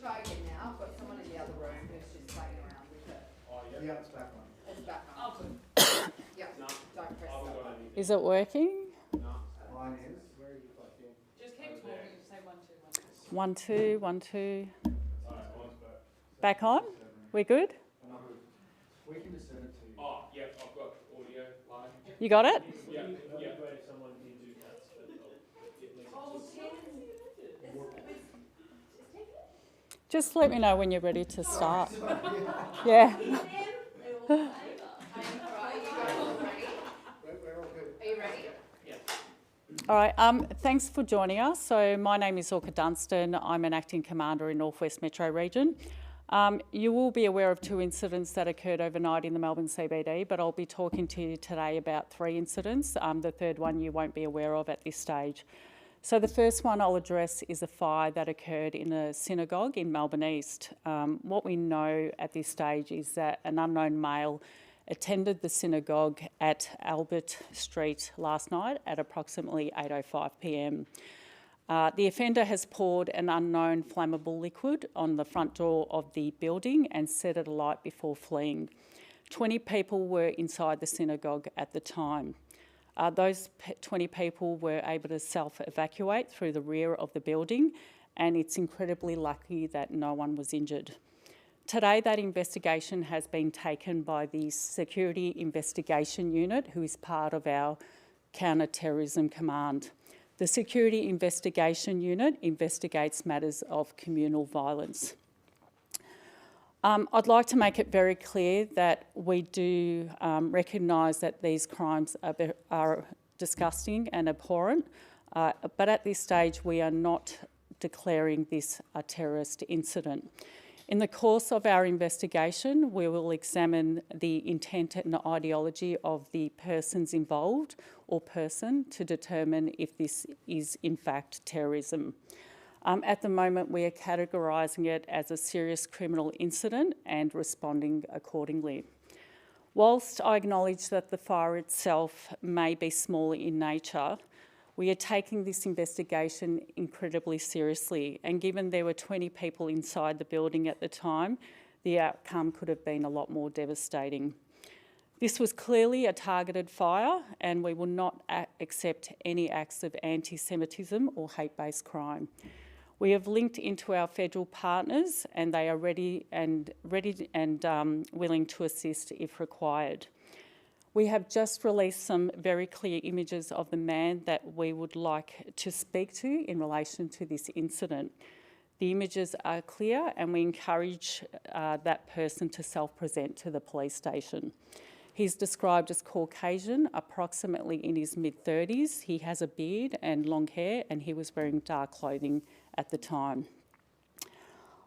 try again now. I've got someone in the other room who's just playing around with it. Oh, yeah. Yeah, it's back on. It's back on. Oh, good. Yeah. No. Don't press I haven't that got button. any. Is it working? No. Mine is. Where are you clicking? Just keep Over talking, there. just say 1, 2, 1, 1, 2. 2, 1, 2. Alright, mine's Back back. on? We good? We can just send it to you. Oh, yeah, I've got audio line. You got it? Yeah, yeah. Just let me know when you're ready to start. Yeah. Are you guys all ready? We're all good. Are you ready? All right. Thanks for joining us. So my name is Orca Dunstan. I'm an acting commander in North West Metro Region. You will be aware of 2 incidents that occurred overnight in the Melbourne CBD, but I'll be talking to you today about 3 incidents. The third one you won't be aware of at this stage. So the first one I'll address is a fire that occurred in a synagogue in Melbourne East. What we know at this stage is that an unknown male attended the synagogue at Albert Street last night at approximately 8:05 p.m. The offender has poured an unknown flammable liquid on the front door of the building and set it alight before fleeing. 20 people were inside the synagogue at the time. Those 20 people were able to self-evacuate through the rear of the building, and it's incredibly lucky that no one was injured. Today, that investigation has been taken by the Security Investigation Unit, who is part of our Counter-Terrorism Command. The Security Investigation Unit investigates matters of communal violence. I'd like to make it very clear that we do recognise that these crimes are disgusting and abhorrent, but at this stage we are not declaring this a terrorist incident. In the course of our investigation, we will examine the intent and ideology of the persons involved or person to determine if this is in fact terrorism. At the moment, we are categorising it as a serious criminal incident and responding accordingly. Whilst I acknowledge that the fire itself may be small in nature, we are taking this investigation incredibly seriously, and given there were 20 people inside the building at the time, the outcome could have been a lot more devastating. This was clearly a targeted fire, and we will not accept any acts of anti-Semitism or hate-based crime. We have linked into our federal partners, and they are ready and willing to assist if required. We have just released some very clear images of the man that we would like to speak to in relation to this incident. The images are clear, and we encourage that person to self-present to the police station. He's described as Caucasian, approximately in his mid-30s. He has a beard and long hair, and he was wearing dark clothing at the time.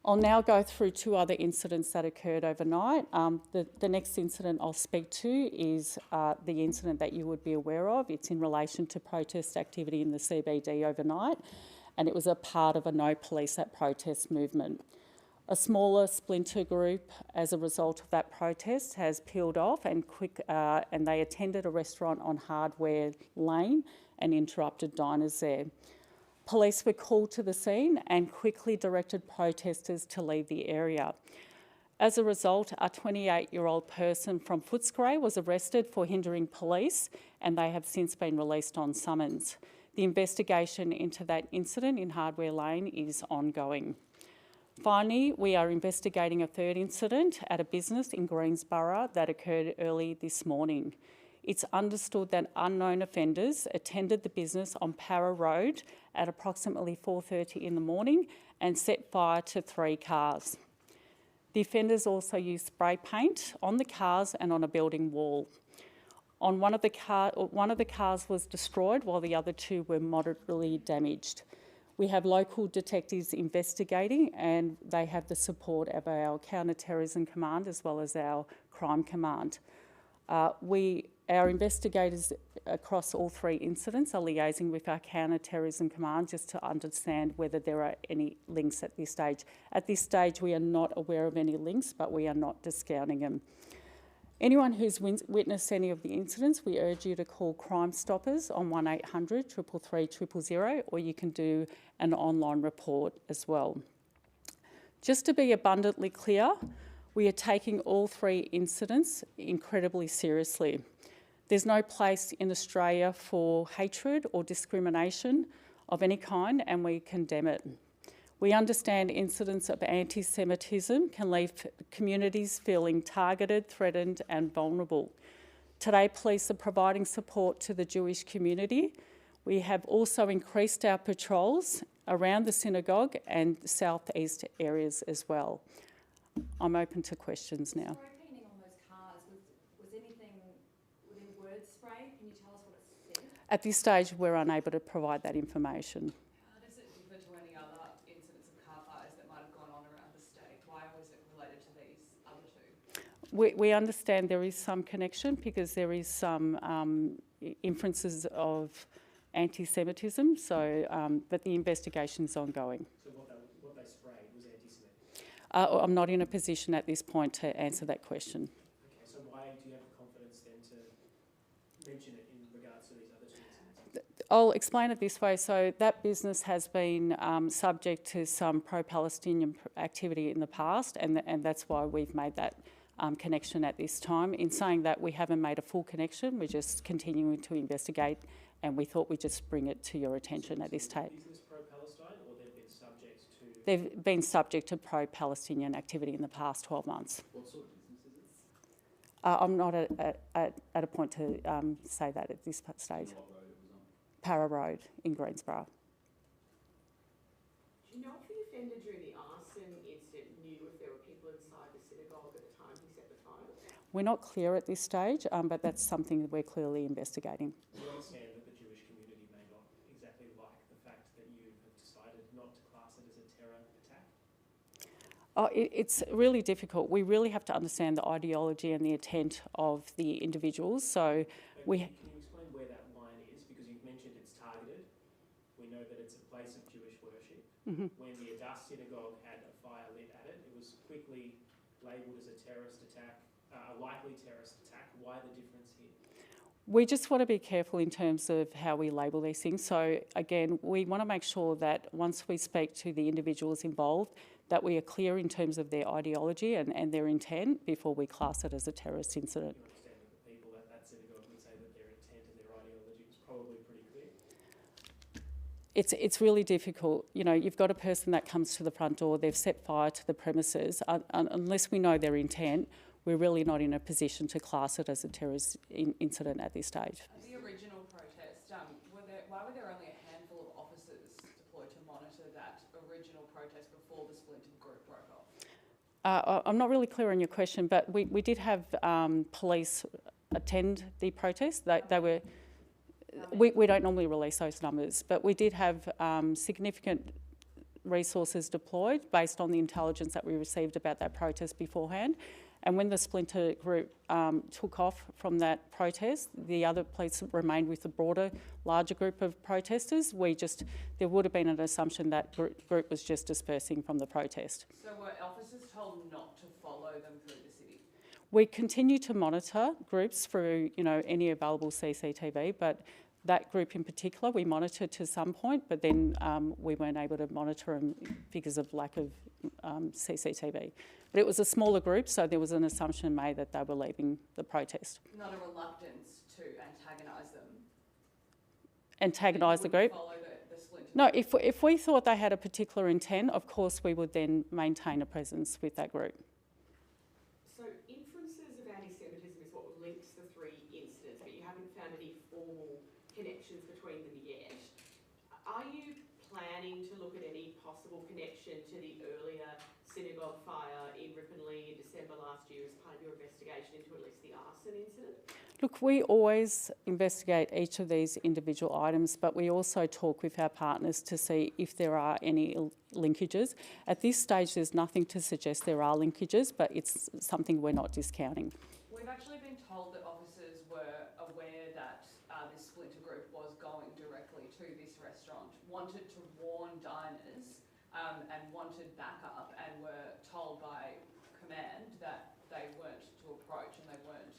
I'll now go through 2 other incidents that occurred overnight. The next incident I'll speak to is the incident that you would be aware of. It's in relation to protest activity in the CBD overnight, and it was a part of a No Police at Protest movement. A smaller splinter group, as a result of that protest, has peeled off and they attended a restaurant on Hardware Lane and interrupted diners there. Police were called to the scene and quickly directed protesters to leave the area. As a result, a 28-year-old person from Footscray was arrested for hindering police, and they have since been released on summons. The investigation into that incident in Hardware Lane is ongoing. Finally, we are investigating a 3rd incident at a business in Greensborough that occurred early this morning. It's understood that unknown offenders attended the business on Para Road at approximately 4:30 in the morning and set fire to 3 cars. The offenders also used spray paint on the cars and on a building wall. One of the cars was destroyed while the other 2 were moderately damaged. We have local detectives investigating, and they have the support of our Counter-Terrorism Command as well as our Crime Command. Our investigators across all 3 incidents are liaising with our Counter-Terrorism Command just to understand whether there are any links at this stage. At this stage, we are not aware of any links, but we are not discounting them. Anyone who's witnessed any of the incidents, we urge you to call Crime Stoppers on 1800 333 000, or you can do an online report as well. Just to be abundantly clear, we are taking all three incidents incredibly seriously. There's no place in Australia for hatred or discrimination of any kind, and we condemn it. We understand incidents of anti-Semitism can leave communities feeling targeted, threatened and vulnerable. Today, police are providing support to the Jewish community. We have also increased our patrols around the synagogue and southeast areas as well. I'm open to questions now. Spray painting on those cars, was any words sprayed? Can you tell us what it said? At this stage, we're unable to provide that information. How does it differ to any other incidents of car fires that might have gone on around the state? Why was it related to these other two? We understand there is some connection because there is some inferences of anti-Semitism, but the investigation is ongoing. So what they sprayed was anti-Semitic? I'm not in a position at this point to answer that question. Okay, so why do you have the confidence then to mention it in regards to these other two incidents? I'll explain it this way. So that business has been subject to some pro-Palestinian activity in the past, and that's why we've made that connection at this time. In saying that, we haven't made a full connection. We're just continuing to investigate, and we thought we'd just bring it to your attention at this stage. Business pro-Palestine, or they've been subject to? They've been subject to pro-Palestinian activity in the past 12 months. What sort of business is it? I'm not at a point to say that at this stage. What road it was on? Para Road in Greensborough. Do you know if the offender during the arson incident knew if there were people inside the synagogue at the time he set the fire? We're not clear at this stage, but that's something that we're clearly investigating. Do you understand that the Jewish community may not exactly like the fact that you have decided not to class it as a terror attack? It's really difficult. We really have to understand the ideology and the intent of the individuals. So Can we. you explain where that line is? Because you've mentioned it's targeted. We know that it's a place of Jewish worship. Mhm. When the Adass synagogue had a fire lit at it, it was quickly labelled as a terrorist attack, a likely terrorist attack. Why the difference here? We just want to be careful in terms of how we label these things. So again, we want to make sure that once we speak to the individuals involved, that we are clear in terms of their ideology and their intent before we class it as a terrorist incident. You understand that the people at that synagogue would say that their intent and their ideology was probably pretty clear? It's really difficult. You know, you've got a person that comes to the front door, they've set fire to the premises. Unless we know their intent, we're really not in a position to class it as a terrorist incident at this stage. At the original protest, why were there only a handful of officers deployed to monitor that original protest before the splintered group broke off? I'm not really clear on your question, but we did have police attend the protest. They were. We don't normally release those numbers, but we did have significant resources deployed based on the intelligence that we received about that protest beforehand. And when the splinter group took off from that protest, the other police remained with the broader, larger group of protesters. There would have been an assumption that group was just dispersing from the protest. So were officers told not to follow them through the city? We continue to monitor groups through, any available CCTV, but that group in particular we monitored to some point, but then we weren't able to monitor them because of lack of CCTV. But it was a smaller group, so there was an assumption made that they were leaving the protest. Not a reluctance to antagonise them? Antagonise the group? Follow the splinter No, group? if we thought they had a particular intent, of course we would then maintain a presence with that group. So inferences of anti-Semitism is what links the three incidents, but you haven't found any formal connections between them yet. Are you planning to look at any possible connection to the earlier synagogue fire in Ripponlea in December last year as part of your investigation into at least the arson incident? Look, we always investigate each of these individual items, but we also talk with our partners to see if there are any linkages. At this stage, there's nothing to suggest there are linkages, but it's something we're not discounting. We've actually been told that officers were aware that this splinter group was going directly to this restaurant, wanted to warn diners and wanted backup, and were told by command that they weren't to approach and they weren't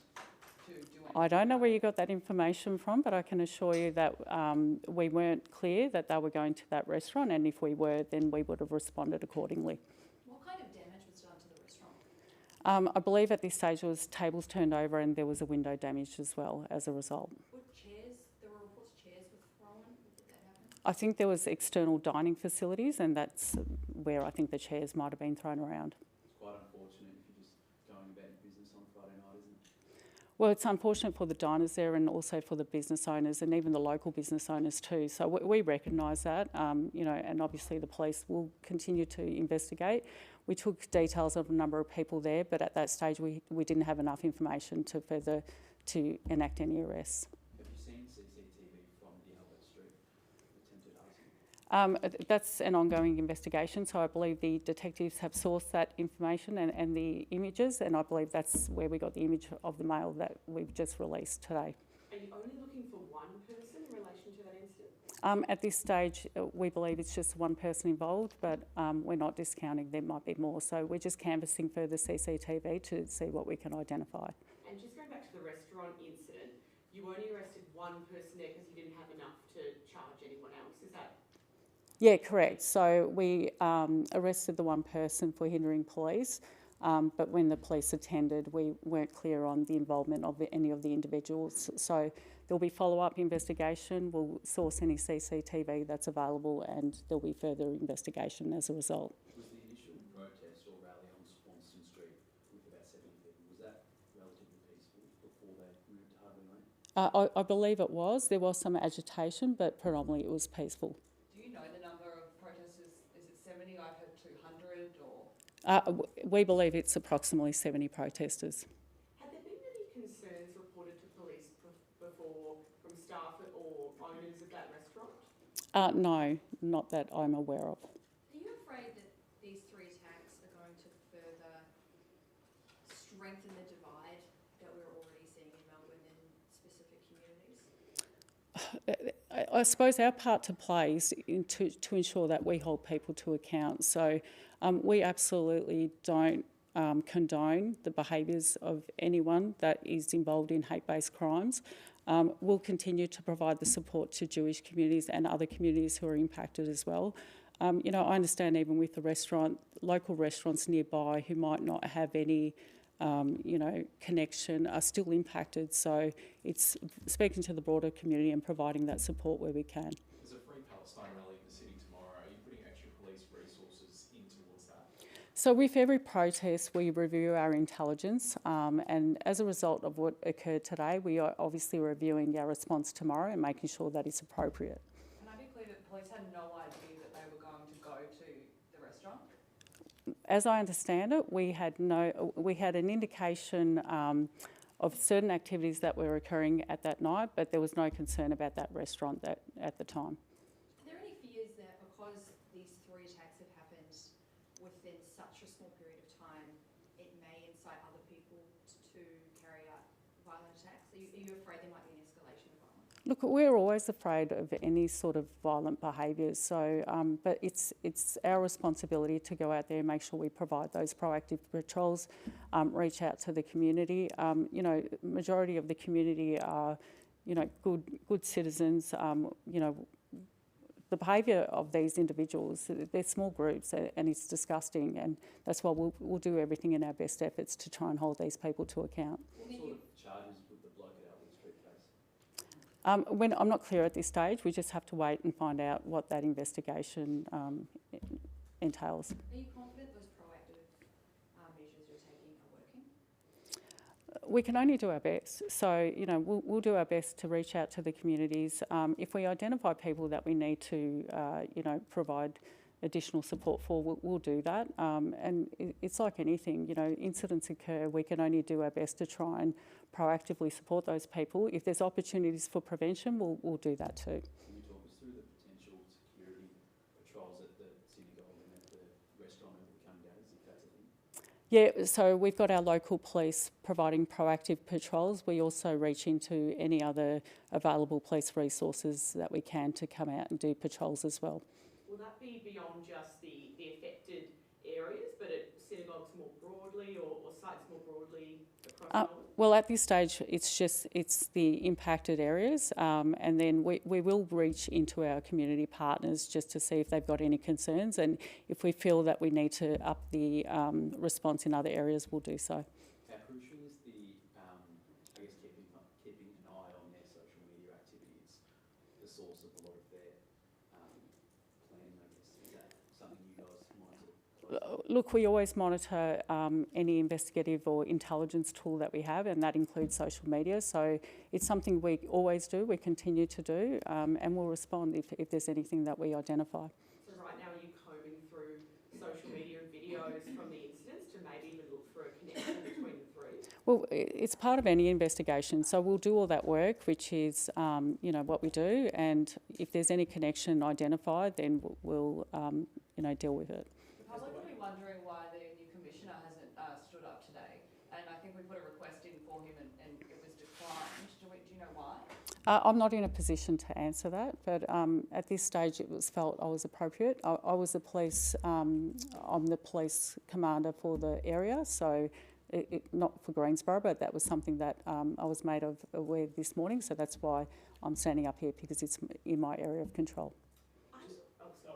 to do anything. I don't know where you got that information from, but I can assure you that we weren't clear that they were going to that restaurant, and if we were, then we would have responded accordingly. What kind I believe at this stage there was tables turned over and there was a window damaged as well as a result. There were reports chairs were thrown, did that happen? I think there was external dining facilities and that's where I think the chairs might have been thrown around. It's quite unfortunate if you're just going about your business on Friday night, isn't it? Well, it's unfortunate for the diners there and also for the business owners and even the local business owners too. So we recognise that, and obviously the police will continue to investigate. We took details of a number of people there, but at that stage we didn't have enough information to enact any arrests. Have you seen CCTV from the Albert Street attempted arson? That's an ongoing investigation, so I believe the detectives have sourced that information and the images, and I believe that's where we got the image of the male that we've just released today. Are you only looking for one person in relation to that incident? At this stage, we believe it's just one person involved, but we're not discounting there might be more. So we're just canvassing further CCTV to see what we can identify. And just going back to the restaurant incident, you only arrested one person there because you didn't have enough to charge anyone else, is that? Yeah, correct. So we arrested the one person for hindering police, but when the police attended, we weren't clear on the involvement of any of the individuals. So there'll be follow-up investigation. We'll source any CCTV that's available and there'll be further investigation as a result. Was the initial protest or rally on Swanston Street with about 70 people, was that relatively peaceful before they moved to Harvey Lane? I believe it was. There was some agitation, but predominantly it was peaceful. Do you know the number of protesters? Is it 70? I've heard 200 or... We believe it's approximately 70 protesters. Have there been any concerns reported to police before from staff or owners of that restaurant? No, not that I'm aware of. Are you afraid that these three attacks are going to further strengthen the divide that we're already seeing in Melbourne and specific communities? I suppose our part to play is to ensure that we hold people to account. So we absolutely don't condone the behaviours of anyone that is involved in hate-based crimes. We'll continue to provide the support to Jewish communities and other communities who are impacted as well. I understand even with the local restaurants nearby who might not have any connection are still impacted. So it's speaking to the broader community and providing that support where we can. There's a Free Palestine rally in the city tomorrow. Are you putting extra police resources in towards that? So with every protest, we review our intelligence, and as a result of what occurred today, we are obviously reviewing our response tomorrow and making sure that it's appropriate. Can I be clear that police had no idea that they were going to go to the restaurant? As I understand it, we had an indication of certain activities that were occurring at that night, but there was no concern about that restaurant at the time. Are there any fears that because these three attacks have happened within such a small period of time, it may incite other people to carry out violent attacks? Are you afraid there might be an escalation of violence? Look, we're always afraid of any sort of violent behaviours, so, but it's our responsibility to go out there and make sure we provide those proactive patrols, reach out to the community. Majority of the community are, good citizens. The behaviour of these individuals, they're small groups and it's disgusting, and that's why we'll do everything in our best efforts to try and hold these people to account. What sort of charges would the bloke at Albert Street face? I'm not clear at this stage. We just have to wait and find out what that investigation entails. Are you confident those proactive measures you're taking are working? We can only do our best. So, we'll do our best to reach out to the communities. If we identify people that we need to, provide additional support for, we'll do that. And it's like anything, incidents occur. We can only do our best to try and proactively support those people. If there's opportunities for prevention, we'll do that too. Can you talk us through the potential security patrols at the synagogue and at the restaurant over the coming days, if that's a thing? Yeah, so we've got our local police providing proactive patrols. We also reach into any other available police resources that we can to come out and do patrols as well. Will that be beyond just the affected areas, but at synagogues more broadly or sites more broadly across Melbourne? Well, at this stage, it's the impacted areas, and then we will reach into our community partners just to see if they've got any concerns, and if we feel that we need to up the response in other areas, we'll do so. How crucial is the, I guess, keeping an eye on their social media activities, the source of a lot of their planning, I guess? Is that something you guys monitor closely? Look, we always monitor any investigative or intelligence tool that we have, and that includes social media. So it's something we always do, we continue to do, and we'll respond if there's anything that we identify. So right now, are you combing through social media and videos from the incidents to maybe even look for a connection between the three? Well, it's part of any investigation, so we'll do all that work, which is, what we do, and if there's any connection identified, then we'll deal with it. The public will be wondering why the new commissioner hasn't stood up today, and I think we put a request in for him and it was declined. Do you know why? I'm not in a position to answer that, but at this stage it was felt I was appropriate. I was the police, I'm the police commander for the area, so not for Greensborough, but that was something that I was made aware this morning, so that's why I'm standing up here, because it's in my area of control. I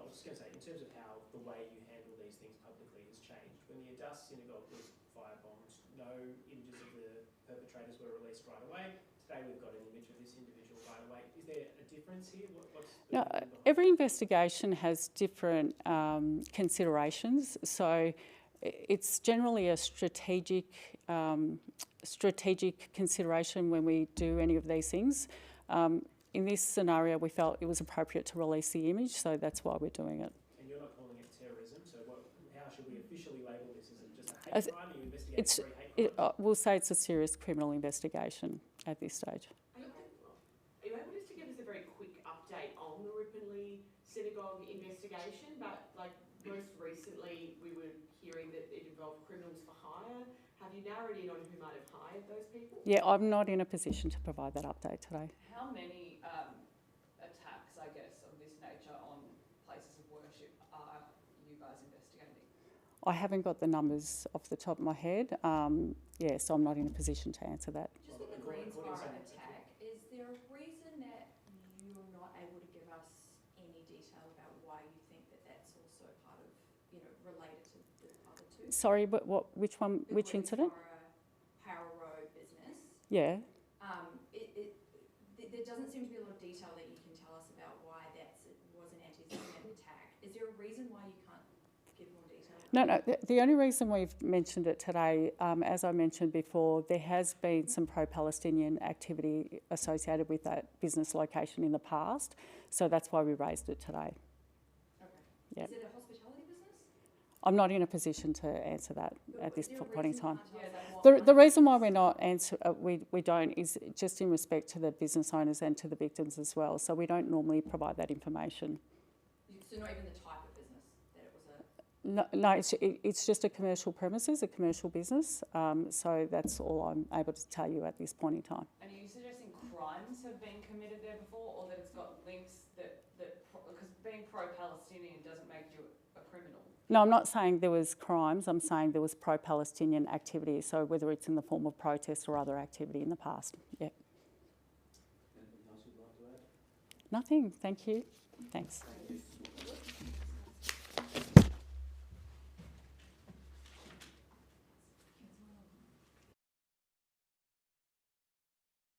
was just going to say, in terms of how the way you handle these things publicly has changed, when the Adus synagogue was firebombed, no images of the perpetrators were released right away. Today we've got an image of this individual right away. Is there a difference here? What's the No, reason behind every investigation has different considerations, so it's generally a strategic consideration when we do any of these things. In this scenario, we felt it was appropriate to release the image, so that's why we're doing it. And you're not calling it terrorism, so how should we officially label this? Is it just a hate crime? Are you investigating it's- three hate crimes? We'll say it's a serious criminal investigation at this stage. Are you able just to give us a very quick update on the Ripponlea synagogue investigation? But like most recently, we were hearing that it involved criminals for hire. Have you narrowed in on who might have hired those people? Yeah, I'm not in a position to provide that update today. How many attacks, I guess, of this nature on places of worship are you guys investigating? I haven't got the numbers off the top of my head, so I'm not in a position to answer that. Just with the Greensborough attack, is there a reason that you're not able to give us any detail about why you think that that's also part of, related to the other two? Sorry, but which one, The which incident? Greensborough Power Road business. Yeah. There doesn't seem to be a lot of detail that you can tell us about why was an anti-Semitic attack. Is there a reason why you can't give more detail? No, the only reason we've mentioned it today, as I mentioned before, there has been some pro-Palestinian activity associated with that business location in the past, so that's why we raised it today. Okay. Yep. Is it a hospitality business? I'm not in a position to answer that at this Is there a point in reason you time. can't tell us that? The reason why we're not we don't is just in respect to the business owners and to the victims as well. So we don't normally provide that information. So not even the type of business that it was a. No, it's just a commercial premises, a commercial business. So that's all I'm able to tell you at this point in time. And are you suggesting crimes have been committed there before, or that it's got links that because being pro-Palestinian doesn't make you a criminal? No, I'm not saying there was crimes. I'm saying there was pro-Palestinian activity. So whether it's in the form of protest or other activity in the past. Yeah. Anything else you'd like to add? Nothing. Thank you. Thanks. Thank you.